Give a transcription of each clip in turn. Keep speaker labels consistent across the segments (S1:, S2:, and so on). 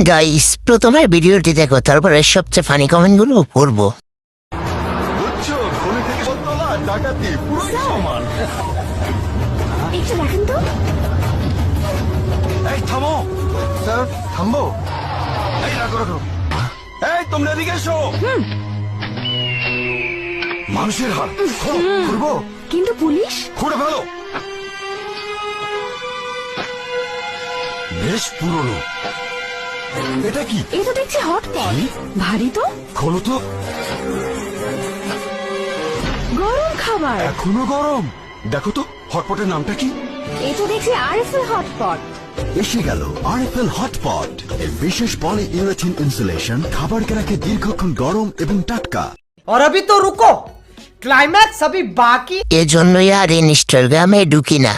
S1: Guys প্রথমে ভিডিওটি দেখো, তারপরে সবচেয়ে ফানি কমেন্টগুলো পড়বো।
S2: বুঝছো, খুনি থেকে বদলা, ডাকাতি পুরোই সমান।
S3: একটু দেখেন তো।
S2: এই থামো। স্যার থামবো? এই রাখো রাখো। এই তোমরা এদিকে এসো। মানুষের হাত খুলবো,
S3: কিন্তু পুলিশ
S2: খুঁড়ে ফেলো। বেশ পুরনো। এটা কি?
S3: এ তো দেখছি হটপট, ভারী তো।
S2: খোলো তো।
S3: গরম খাবার।
S2: এখনো গরম। দেখো তো হটপটের নামটা কি?
S3: এ তো দেখছি আরএফএল হটপট।
S4: এসে গেল আরএফএল হটপট, এর বিশেষ পলি ইউরেথিন ইনসুলেশন খাবারকে রাখে দীর্ঘক্ষণ গরম এবং টাটকা।
S5: और अभी तो रुको, क्लाइमैक्स अभी बाकी।
S1: এজন্যই আর ইনস্টাগ্রামে ঢুকি না।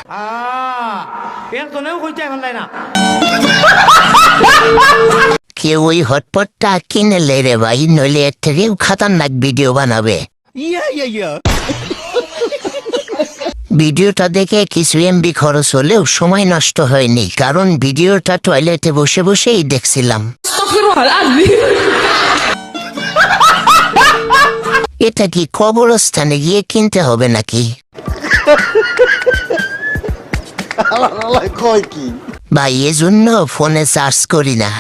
S5: पेन तो नहीं होते हैं ना।
S1: কেউ ওই হটপটটা কিনে লে রে ভাই, নইলে এর থেকেও খতরনাক ভিডিও বানাবে। ভিডিওটা দেখে কিছু এমবি খরচ হলেও সময় নষ্ট হয়নি, কারণ ভিডিওটা টয়লেটে বসে বসেই দেখছিলাম। এটা কি কবরস্থানে গিয়ে কিনতে হবে নাকি? ভাই এজন্য ফোনে চার্জ করি না।